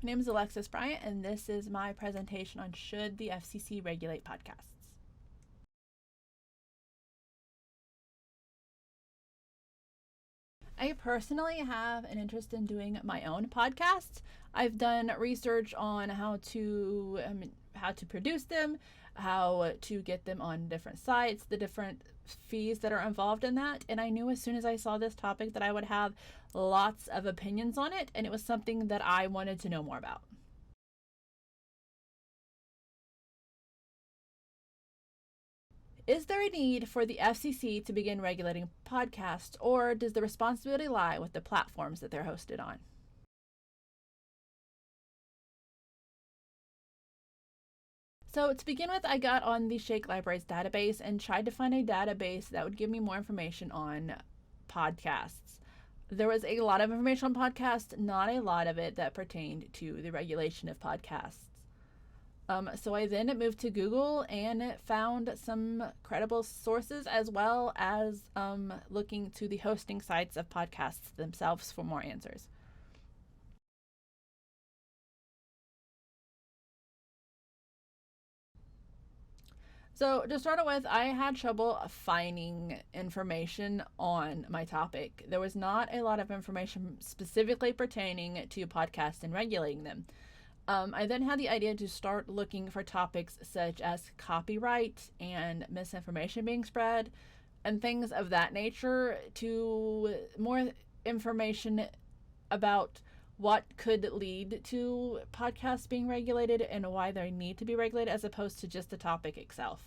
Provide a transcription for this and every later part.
My name is Alexis Bryant, and this is my presentation on should the FCC regulate podcasts. I personally have an interest in doing my own podcast. I've done research on how to produce them, how to get them on different sites, the different fees that are involved in that, and I knew as soon as I saw this topic that I would have lots of opinions on it, and it was something that I wanted to know more about. Is there a need for the FCC to begin regulating podcasts, or does the responsibility lie with the platforms that they're hosted on? So to begin with, I got on the Shake Libraries database and tried to find a database that would give me more information on podcasts. There was a lot of information on podcasts, not a lot of it that pertained to the regulation of podcasts. So I then moved to Google and found some credible sources, as well as looking to the hosting sites of podcasts themselves for more answers. So to start with, I had trouble finding information on my topic. There was not a lot of information specifically pertaining to podcasts and regulating them. I then had the idea to start looking for topics such as copyright and misinformation being spread and things of that nature, to more information about what could lead to podcasts being regulated and why they need to be regulated, as opposed to just the topic itself.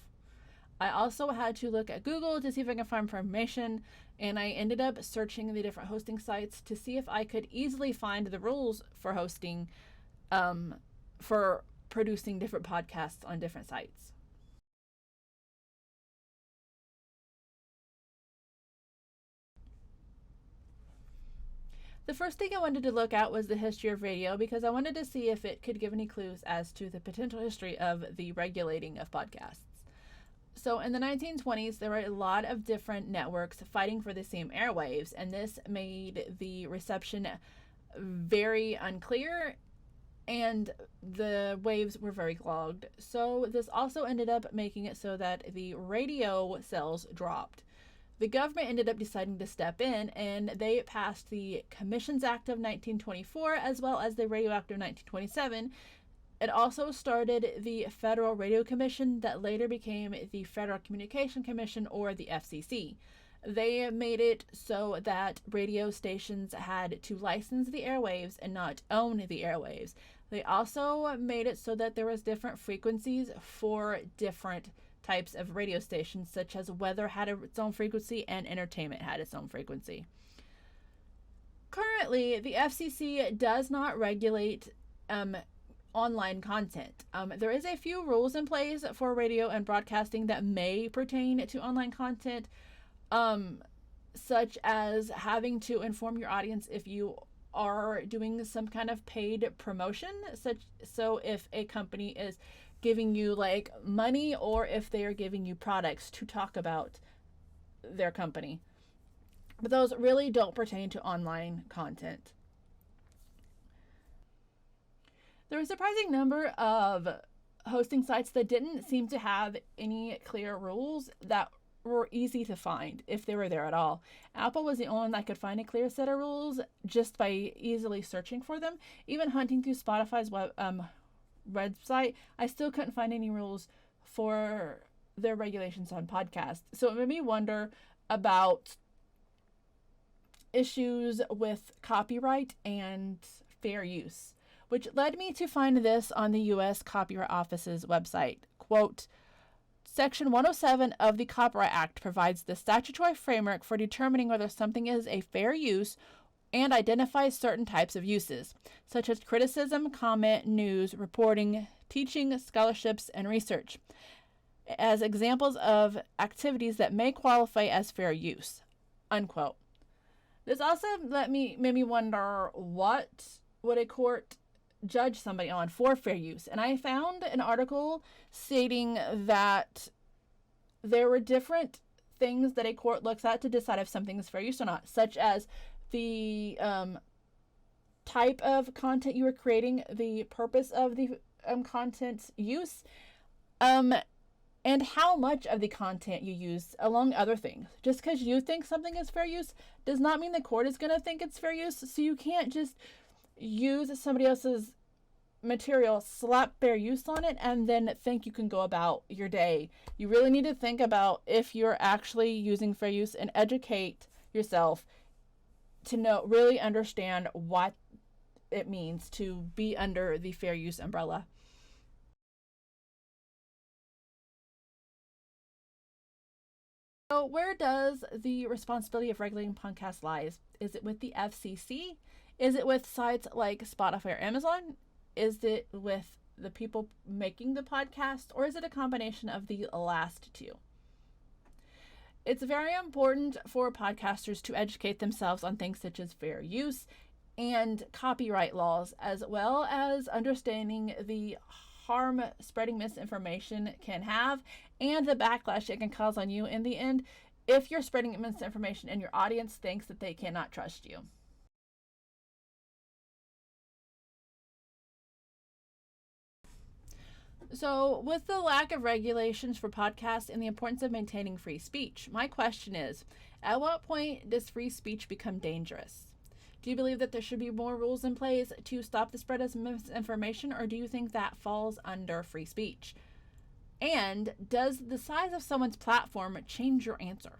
I also had to look at Google to see if I could find information, and I ended up searching the different hosting sites to see if I could easily find the rules for hosting, for producing different podcasts on different sites. The first thing I wanted to look at was the history of radio, because I wanted to see if it could give any clues as to the potential history of the regulating of podcasts. So in the 1920s, there were a lot of different networks fighting for the same airwaves, and this made the reception very unclear, and the waves were very clogged. So this also ended up making it so that the radio sales dropped. The government ended up deciding to step in, and they passed the Commissions Act of 1924 as well as the Radio Act of 1927. It also started the Federal Radio Commission that later became the Federal Communication Commission, or the FCC. They made it so that radio stations had to license the airwaves and not own the airwaves. They also made it so that there was different frequencies for different types of radio stations, such as weather had its own frequency and entertainment had its own frequency. Currently, the FCC does not regulate online content. There is a few rules in place for radio and broadcasting that may pertain to online content, such as having to inform your audience if you are doing some kind of paid promotion, so if a company is giving you like money, or if they are giving you products to talk about their company. But those really don't pertain to online content. There was a surprising number of hosting sites that didn't seem to have any clear rules that were easy to find, if they were there at all. Apple was the only one that could find a clear set of rules just by easily searching for them. Even hunting through Spotify's website, I still couldn't find any rules for their regulations on podcasts. So it made me wonder about issues with copyright and fair use, which led me to find this on the U.S. Copyright Office's website. Quote, Section 107 of the Copyright Act provides the statutory framework for determining whether something is a fair use and identifies certain types of uses, such as criticism, comment, news, reporting, teaching, scholarships, and research, as examples of activities that may qualify as fair use. Unquote. This also made me wonder, what would a court judge somebody on for fair use? And I found an article stating that there were different things that a court looks at to decide if something is fair use or not, such as the type of content you are creating, the purpose of the content use, and how much of the content you use, among other things. Just because you think something is fair use does not mean the court is going to think it's fair use. So you can't just use somebody else's material, slap fair use on it, and then think you can go about your day. You really need to think about if you're actually using fair use and educate yourself to really understand what it means to be under the fair use umbrella. So where does the responsibility of regulating podcasts lies? Is it with the FCC? Is it with sites like Spotify or Amazon? Is it with the people making the podcast? Or is it a combination of the last two? It's very important for podcasters to educate themselves on things such as fair use and copyright laws, as well as understanding the harm spreading misinformation can have and the backlash it can cause on you in the end if you're spreading misinformation and your audience thinks that they cannot trust you. So, with the lack of regulations for podcasts and the importance of maintaining free speech, my question is, at what point does free speech become dangerous? Do you believe that there should be more rules in place to stop the spread of misinformation, or do you think that falls under free speech? And does the size of someone's platform change your answer?